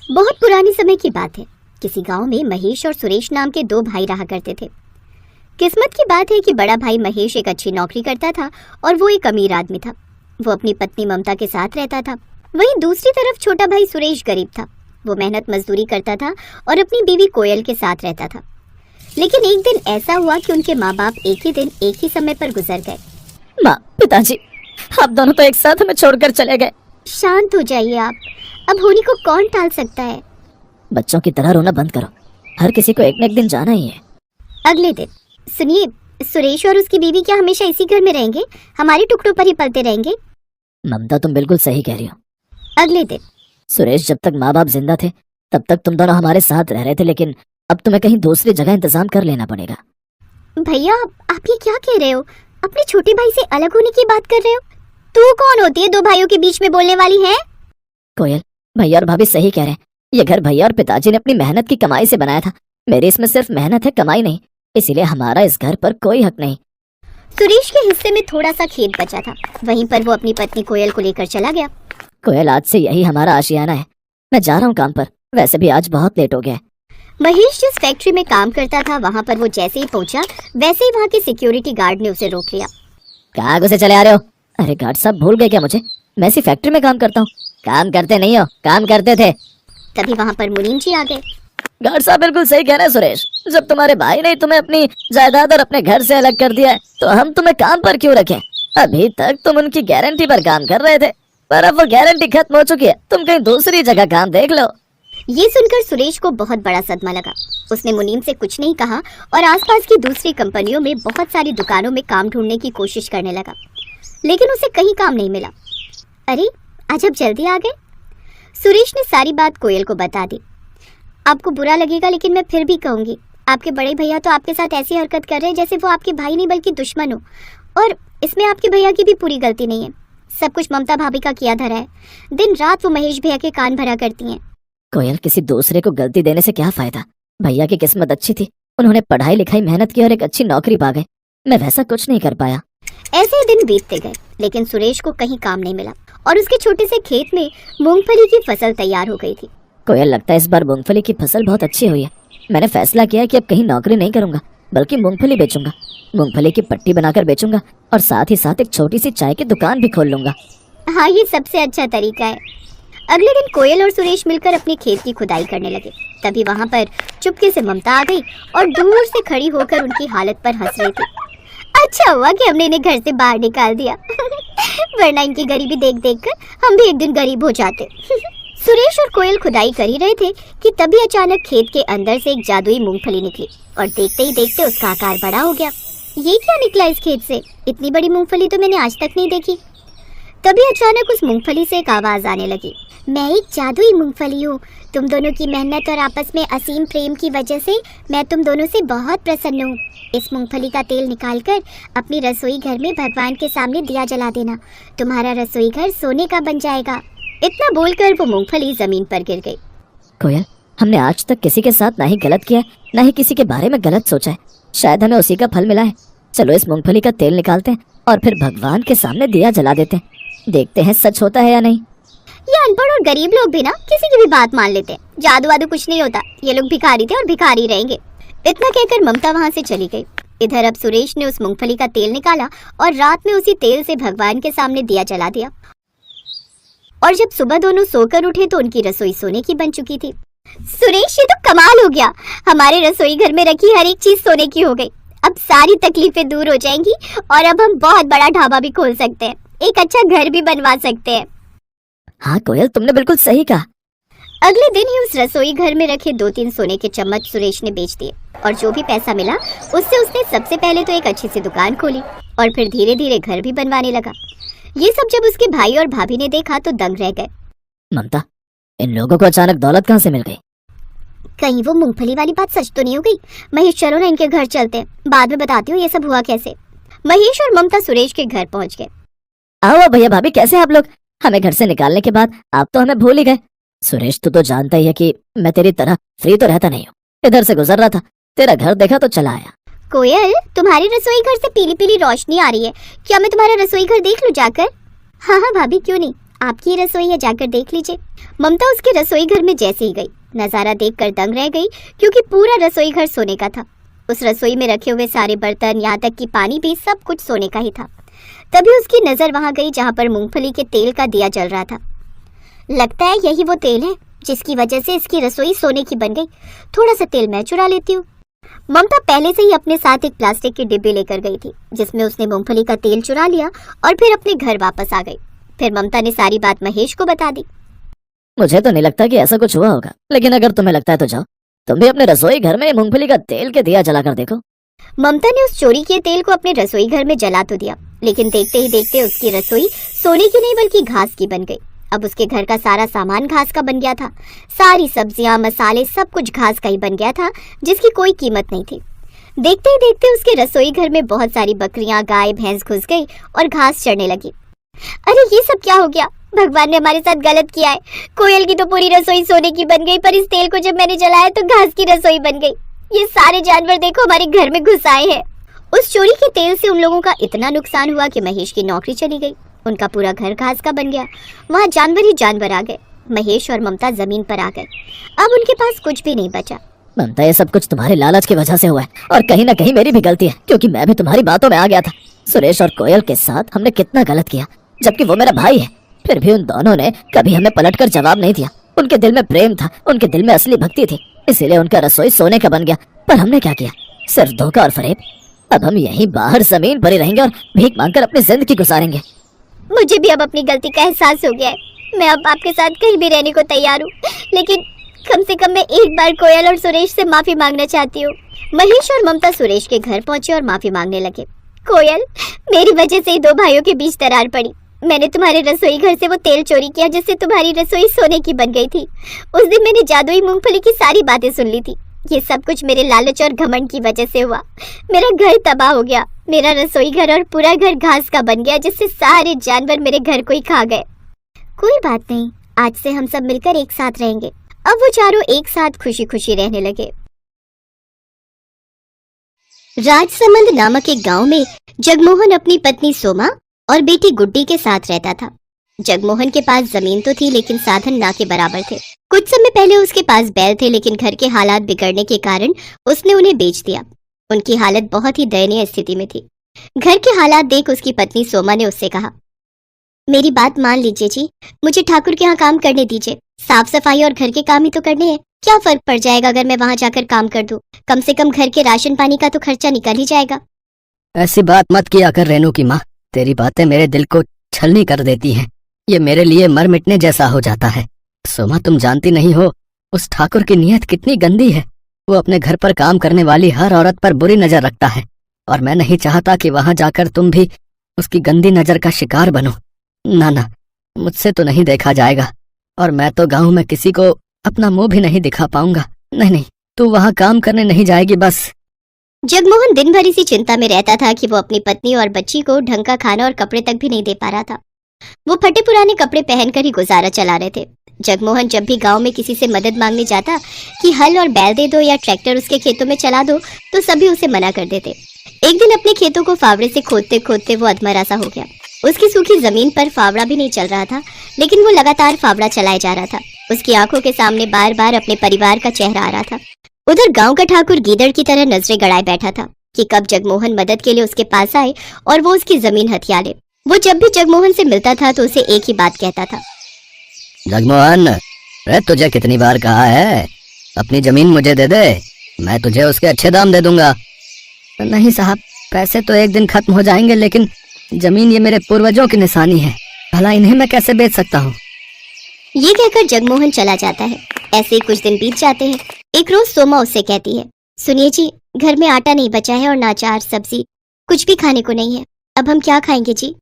बहुत पुराने समय की बात है। किसी गांव में महेश और सुरेश नाम के दो भाई रहा करते थे। किस्मत की बात है कि बड़ा भाई महेश एक अच्छी नौकरी करता था और वो एक अमीर आदमी था। वो अपनी पत्नी ममता के साथ रहता था। वहीं दूसरी तरफ छोटा भाई सुरेश गरीब था। वो मेहनत मजदूरी करता था और अपनी बीवी कोयल के साथ रहता था। लेकिन एक दिन ऐसा हुआ कि उनके माँ बाप एक ही दिन एक ही समय पर गुजर गए। माँ, पिताजी, आप दोनों तो एक साथ हमें छोड़कर चले गए। शांत हो जाइए आप। अब होली को कौन टाल सकता है। बच्चों की तरह रोना बंद करो। हर किसी को एक न एक दिन जाना ही है। अगले दिन सुनिए, सुरेश और उसकी बीवी क्या हमेशा इसी घर में रहेंगे? हमारे टुकड़ों पर ही पलते रहेंगे? ममता, तुम बिल्कुल सही कह रही हो। अगले दिन सुरेश, जब तक माँ बाप जिंदा थे तब तक तुम दोनों हमारे साथ रह रहे थे, लेकिन अब तुम्हें कहीं दूसरी जगह इंतजाम कर लेना पड़ेगा। भैया, आप ये क्या कह रहे हो? अपने छोटे भाई से अलग होने की बात कर रहे हो? तू कौन होती है दो भाइयों के बीच में बोलने वाली है? कोयल, भैया और भाभी सही कह रहे हैं। ये घर भैया और पिताजी ने अपनी मेहनत की कमाई से बनाया था। मेरी इसमें सिर्फ मेहनत है, कमाई नहीं। इसीलिए हमारा इस घर पर कोई हक नहीं। सुरेश के हिस्से में थोड़ा सा खेत बचा था। वहीं पर वो अपनी पत्नी कोयल को लेकर चला गया। कोयल, आज से यही हमारा आशियाना है। मैं जा रहा हूँ काम पर। वैसे भी आज बहुत लेट हो गया। महेश जिस फैक्ट्री में काम करता था वहाँ पर वो जैसे ही पहुँचा वैसे ही वहाँ के सिक्योरिटी गार्ड ने उसे रोक लिया। कहाँ घुसे चले आ रहे हो? अरे गार्ड साहब, भूल गए क्या मुझे? मैं इसी फैक्ट्री में काम करता हूँ। काम करते नहीं हो, काम करते थे। तभी वहाँ पर मुनीम जी आ गए। गार्ड साहब बिल्कुल सही कह रहे हैं सुरेश। जब तुम्हारे भाई ने तुम्हें अपनी जायदाद और अपने घर से अलग कर दिया है तो हम तुम्हें काम पर क्यों रखें? अभी तक तुम उनकी गारंटी पर काम कर रहे थे, पर अब वो गारंटी खत्म हो चुकी है। तुम कहीं दूसरी जगह काम देख लो। ये सुनकर सुरेश को बहुत बड़ा सदमा लगा। उसने मुनीम से कुछ नहीं कहा और आसपास की दूसरी कंपनियों में बहुत सारी दुकानों में काम ढूंढने की कोशिश करने लगा, लेकिन उसे कहीं काम नहीं मिला। अरे, आज आप जल्दी आ गए। सुरेश ने सारी बात कोयल को बता दी। आपको बुरा लगेगा लेकिन मैं फिर भी कहूंगी, आपके बड़े भैया तो आपके साथ ऐसी हरकत कर रहे हैं जैसे वो आपके भाई नहीं बल्कि दुश्मन हो। और इसमें आपके भैया की भी पूरी गलती नहीं है। सब कुछ ममता भाभी का किया धरा है। दिन रात वो महेश भैया के कान भरा करती हैं। कोयल, किसी दूसरे को गलती देने से क्या फायदा? भैया की किस्मत अच्छी थी। उन्होंने पढ़ाई लिखाई मेहनत की और एक अच्छी नौकरी पा गए। मैं वैसा कुछ नहीं कर पाया। ऐसे ही दिन बीतते गए लेकिन सुरेश को कहीं काम नहीं मिला और उसके छोटे से खेत में मूंगफली की फसल तैयार हो गई थी। कोयल, लगता है इस बार मूंगफली की फसल बहुत अच्छी हुई है। मैंने फैसला किया है कि अब कहीं नौकरी नहीं करूंगा बल्कि मूंगफली बेचूंगा। मूंगफली की पट्टी बनाकर बेचूंगा और साथ ही साथ एक छोटी सी चाय की दुकान भी खोल लूंगा। हाँ, ये सबसे अच्छा तरीका है। अगले दिन कोयल और सुरेश मिलकर अपने खेत की खुदाई करने लगे। तभी वहाँ पर चुपके से ममता आ गई और दूर से खड़ी होकर उनकी हालत पर हंस रही थी। अच्छा हुआ कि हमने इन्हें घर से बाहर निकाल दिया वरना इनकी गरीबी देख देख कर हम भी एक दिन गरीब हो जाते सुरेश और कोयल खुदाई कर ही रहे थे कि तभी अचानक खेत के अंदर से एक जादुई मूंगफली निकली और देखते ही देखते उसका आकार बड़ा हो गया। ये क्या निकला इस खेत से? इतनी बड़ी मूंगफली तो मैंने आज तक नहीं देखी। तभी अचानक उस मूंगफली से एक आवाज आने लगी। मैं एक जादुई मूंगफली हूँ। तुम दोनों की मेहनत और आपस में असीम प्रेम की वजह से मैं तुम दोनों से बहुत प्रसन्न हूँ। इस मूंगफली का तेल निकालकर अपनी रसोई घर में भगवान के सामने दिया जला देना। तुम्हारा रसोई घर सोने का बन जाएगा। इतना बोलकर वो मूंगफली जमीन पर गिर गई। कोयल, हमने आज तक किसी के साथ ना ही गलत किया है ना ही किसी के बारे में गलत सोचा है। शायद हमें उसी का फल मिला है। चलो इस मूंगफली का तेल निकालते हैं और फिर भगवान के सामने दिया जला देते हैं। देखते हैं सच होता है या नहीं। ये अनपढ़ और गरीब लोग भी ना किसी की भी बात मान लेते हैं। जादू वादू कुछ नहीं होता। ये लोग भिखारी थे और भिखारी रहेंगे। इतना कहकर ममता वहाँ से चली गई। इधर अब सुरेश ने उस मूंगफली का तेल निकाला और रात में उसी तेल से भगवान के सामने दिया जला दिया। और जब सुबह दोनों सोकर उठे तो उनकी रसोई सोने की बन चुकी थी। सुरेश, ये तो कमाल हो गया। हमारे रसोई घर में रखी हर एक चीज सोने की हो गई। अब सारी तकलीफें दूर हो जाएंगी और अब हम बहुत बड़ा ढाबा भी खोल सकते हैं। एक अच्छा घर भी बनवा सकते हैं। हाँ कोयल, तुमने बिल्कुल सही कहा। अगले दिन ही उस रसोई घर में रखे 2-3 सोने के चम्मच सुरेश ने बेच दिए और जो भी पैसा मिला उससे उसने सबसे पहले तो एक अच्छी सी दुकान खोली और फिर धीरे धीरे घर भी बनवाने लगा। ये सब जब उसके भाई और भाभी ने देखा तो दंग रह गए। ममता, इन लोगों को अचानक दौलत कहाँ से मिल गई? कहीं वो मूंगफली वाली बात सच तो नहीं हो गई? महेश, चलो ना इनके घर चलते हैं। बाद में बताती हूँ ये सब हुआ कैसे। महेश और ममता सुरेश के घर पहुंच गए। आओ भैया भाभी, कैसे हैं आप लोग? हमें घर से निकालने के बाद आप तो हमें भूल ही गए। सुरेश, तू तो जानता ही है कि मैं तेरी तरह फ्री तो रहता नहीं हूँ। इधर से गुजर रहा था, तेरा घर देखा तो चला आया। कोयल, तुम्हारी रसोई घर से पीली पीली रोशनी आ रही है। क्या मैं तुम्हारा रसोई घर देख लूं जाकर? हाँ हाँ भाभी, क्यों नहीं, आपकी रसोई है, जाकर देख लीजिए। ममता उसके रसोई घर में जैसे ही गई, नजारा देखकर दंग रह गई, क्योंकि पूरा रसोई घर सोने का था। उस रसोई में रखे हुए सारे बर्तन, यहाँ तक कि पानी भी, सब कुछ सोने का ही था। तभी उसकी नजर वहां गई जहां पर मूंगफली के तेल का दिया जल रहा था। लगता है यही वो तेल है जिसकी वजह से इसकी रसोई सोने की बन गई। थोड़ा सा तेल मैं चुरा लेती हूँ। ममता पहले से ही अपने साथ एक प्लास्टिक की डिब्बी लेकर गई थी, जिसमें उसने मूंगफली का तेल चुरा लिया और फिर अपने घर वापस आ गई। फिर ममता ने सारी बात महेश को बता दी। मुझे तो नहीं लगता कि ऐसा कुछ हुआ होगा, लेकिन अगर तुम्हें लगता है तो जाओ, तुम भी अपने रसोई घर में मूंगफली का तेल के दिया जला कर देखो। ममता ने उस चोरी किए तेल को अपने रसोई घर में जला तो दिया, लेकिन देखते ही देखते उसकी रसोई सोने की नहीं बल्कि घास की बन गई। अब उसके घर का सारा सामान घास का बन गया था। सारी सब्जियां, मसाले, सब कुछ घास का ही बन गया था, जिसकी कोई कीमत नहीं थी। देखते ही देखते उसके रसोई घर में बहुत सारी बकरियां, गाय, भैंस घुस गई और घास चढ़ने लगी। अरे ये सब क्या हो गया? भगवान ने हमारे साथ गलत किया है। कोयल की तो पूरी रसोई सोने की बन गई, पर इस तेल को जब मैंने जलाया तो घास की रसोई बन गई। ये सारे जानवर देखो हमारे घर में घुस आए हैं। उस चोरी के तेल से उन लोगों का इतना नुकसान हुआ कि महेश की नौकरी चली गई। उनका पूरा घर घास का बन गया। वहाँ जानवर ही जानवर आ गए। महेश और ममता जमीन पर आ गए। अब उनके पास कुछ भी नहीं बचा। ममता, ये सब कुछ तुम्हारे लालच की वजह से हुआ है, और कहीं ना कहीं मेरी भी गलती है, क्योंकि मैं भी तुम्हारी बातों में आ गया था। सुरेश और कोयल के साथ हमने कितना गलत किया, जबकि वो मेरा भाई है। फिर भी उन दोनों ने कभी हमें पलटकर जवाब नहीं दिया। उनके दिल में प्रेम था, उनके दिल में असली भक्ति थी, इसीलिए उनका रसोई सोने का बन गया। पर हमने क्या किया? सिर्फ धोखा और फरेब। अब हम यहीं बाहर जमीन पर ही रहेंगे और भीख मांगकर अपनी जिंदगी गुजारेंगे। मुझे भी अब अपनी गलती का एहसास हो गया है। मैं अब आपके साथ कहीं भी रहने को तैयार हूँ, लेकिन कम से कम मैं एक बार कोयल और सुरेश से माफी मांगना चाहती हूँ। महेश और ममता सुरेश के घर पहुंचे और माफी मांगने लगे। कोयल, मेरी वजह से ही दो भाइयों के बीच दरार पड़ी। मैंने तुम्हारे रसोई घर से वो तेल चोरी किया जिससे तुम्हारी रसोई सोने की बन गई थी। उस दिन मैंने जादुई मूंगफली की सारी बातें सुन ली थी। ये सब कुछ मेरे लालच और घमंड की वजह से हुआ। मेरा घर तबाह हो गया। मेरा रसोई घर और पूरा घर घास का बन गया, जिससे सारे जानवर मेरे घर को ही खा गए। कोई बात नहीं, आज से हम सब मिलकर एक साथ रहेंगे। अब वो चारों एक साथ खुशी खुशी रहने लगे। राजसमंद नामक एक गांव में जगमोहन अपनी पत्नी सोमा और बेटी गुड्डी के साथ रहता था। जगमोहन के पास जमीन तो थी, लेकिन साधन ना के बराबर थे। कुछ समय पहले उसके पास बैल थे, लेकिन घर के हालात बिगड़ने के कारण उसने उन्हें बेच दिया। उनकी हालत बहुत ही दयनीय स्थिति में थी। घर के हालात देख उसकी पत्नी सोमा ने उससे कहा, मेरी बात मान लीजिए जी, मुझे ठाकुर के यहाँ काम करने दीजिए। साफ सफाई और घर के काम ही तो करने हैं। क्या फर्क पड़ जाएगा अगर मैं वहाँ जाकर काम कर दूं? कम से कम घर के राशन पानी का तो खर्चा निकल ही जाएगा। ऐसी बात मत किया कर रेनू की माँ, तेरी बातें मेरे दिल को छलनी कर देती हैं। ये मेरे लिए मर मिटने जैसा हो जाता है। सोमा, तुम जानती नहीं हो उस ठाकुर की नीयत कितनी गंदी है। वो अपने घर पर काम करने वाली हर औरत पर बुरी नजर रखता है, और मैं नहीं चाहता कि वहां जाकर तुम भी उसकी गंदी नजर का शिकार बनो। ना ना, मुझसे तो नहीं देखा जाएगा, और मैं तो गांव में किसी को अपना मुंह भी नहीं दिखा पाऊंगा। नहीं नहीं, तू वहां काम करने नहीं जाएगी बस। जगमोहन दिन भर इसी चिंता में रहता था कि वो अपनी पत्नी और बच्ची को ढंग का खाना और कपड़े तक भी नहीं दे पा रहा था। वो फटे पुराने कपड़े पहनकर ही गुजारा चला रहे थे। जगमोहन जब भी गांव में किसी से मदद मांगने जाता कि हल और बैल दे दो या ट्रैक्टर उसके खेतों में चला दो, तो सभी उसे मना कर देते। एक दिन अपने खेतों को फावड़े से खोदते खोदते वो अधमरा सा हो गया। उसकी सूखी जमीन पर फावड़ा भी नहीं चल रहा था, लेकिन वो लगातार फावड़ा चलाए जा रहा था। उसकी आंखों के सामने बार बार अपने परिवार का चेहरा आ रहा था। उधर गांव का ठाकुर गीदड़ की तरह नजरें गड़ाए बैठा था कि कब जगमोहन मदद के लिए उसके पास आए और वो उसकी जमीन हथिया ले। वो जब भी जगमोहन से मिलता था तो उसे एक ही बात कहता था, जगमोहन, अरे तुझे कितनी बार कहा है अपनी जमीन मुझे दे दे, मैं तुझे उसके अच्छे दाम दे दूंगा। नहीं साहब, पैसे तो एक दिन खत्म हो जाएंगे, लेकिन जमीन ये मेरे पूर्वजों की निशानी है, भला इन्हें मैं कैसे बेच सकता हूँ। ये कहकर जगमोहन चला जाता है। ऐसे ही कुछ दिन बीत जाते हैं। एक रोज सोमा उससे कहती है, सुनिए जी, घर में आटा नहीं बचा है और ना अचार, सब्जी, कुछ भी खाने को नहीं है। अब हम क्या खाएंगे जी?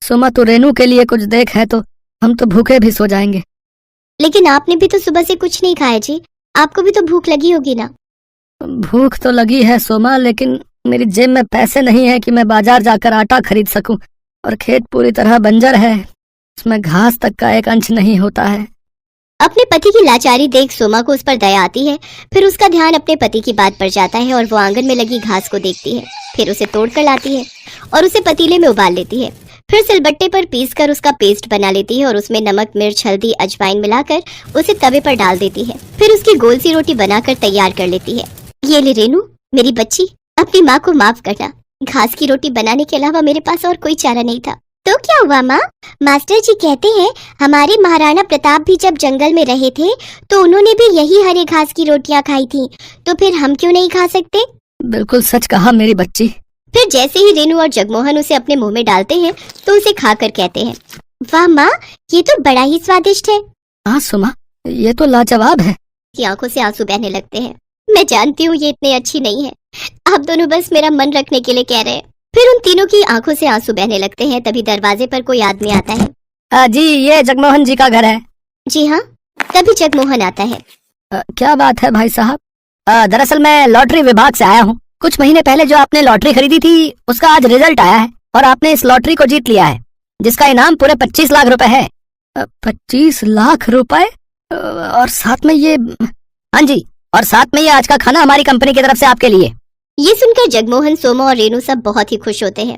सोमा, तू रेनू के लिए कुछ देख, है तो हम तो भूखे भी सो जाएंगे। लेकिन आपने भी तो सुबह से कुछ नहीं खाया जी, आपको भी तो भूख लगी होगी ना। भूख तो लगी है सोमा, लेकिन मेरी जेब में पैसे नहीं है कि मैं बाजार जाकर आटा खरीद सकूं, और खेत पूरी तरह बंजर है, उसमें घास तक का एक अंश नहीं होता है। अपने पति की लाचारी देख सोमा को उस पर दया आती है। फिर उसका ध्यान अपने पति की बात पर जाता है और वो आंगन में लगी घास को देखती है। फिर उसे तोड़ कर लाती है और उसे पतीले में उबाल लेती है। फिर सिलबट्टे पर पीसकर उसका पेस्ट बना लेती है और उसमें नमक, मिर्च, हल्दी, अजवाइन मिलाकर उसे तवे पर डाल देती है। फिर उसकी गोल सी रोटी बनाकर तैयार कर लेती है। ये ले रेनू, मेरी बच्ची, अपनी माँ को माफ करना। घास की रोटी बनाने के अलावा मेरे पास और कोई चारा नहीं था। तो क्या हुआ माँ? मास्टर जी कहते हैं हमारे महाराणा प्रताप भी जब जंगल में रहे थे तो उन्होंने भी यही हरे घास की रोटियां खाई थी, तो फिर हम क्यों नहीं खा सकते? बिल्कुल सच कहा मेरी बच्ची। फिर जैसे ही रेनू और जगमोहन उसे अपने मुंह में डालते हैं तो उसे खाकर कहते हैं, वाह माँ, ये तो बड़ा ही स्वादिष्ट है। हाँ सुमा, ये तो लाजवाब है। की आंखों से आंसू बहने लगते हैं। मैं जानती हूँ ये इतने अच्छी नहीं है, आप दोनों बस मेरा मन रखने के लिए कह रहे हैं। फिर उन तीनों की आंखों से आंसू बहने लगते हैं। तभी दरवाजे पर कोई आदमी आता है। जी, ये जगमोहन जी का घर है। जी हाँ। तभी जगमोहन आता है। क्या बात है भाई साहब? दरअसल मैं लॉटरी विभाग से आया हूँ। कुछ महीने पहले जो आपने लॉटरी खरीदी थी उसका आज रिजल्ट आया है और आपने इस लॉटरी को जीत लिया है, जिसका इनाम पूरे 25 लाख रुपए है। 25 लाख रुपए? और साथ में ये, हाँ जी, और साथ में ये आज का खाना हमारी कंपनी की तरफ से आपके लिए। ये सुनकर जगमोहन, सोमा और रेनू सब बहुत ही खुश होते हैं।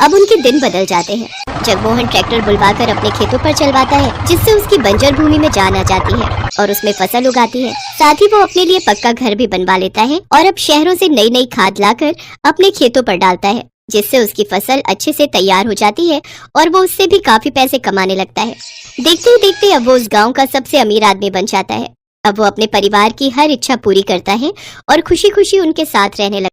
अब उनके दिन बदल जाते हैं। जगमोहन ट्रैक्टर बुलवाकर अपने खेतों पर चलवाता है, जिससे उसकी बंजर भूमि में जान आ जाती है और उसमें फसल उगाती है। साथ ही वो अपने लिए पक्का घर भी बनवा लेता है और अब शहरों से नई नई खाद लाकर अपने खेतों पर डालता है, जिससे उसकी फसल अच्छे से तैयार हो जाती है और वो उससे भी काफी पैसे कमाने लगता है। देखते ही देखते अब वो उस गाँव का सबसे अमीर आदमी बन जाता है। अब वो अपने परिवार की हर इच्छा पूरी करता है और खुशी खुशी उनके साथ रहने लगता है।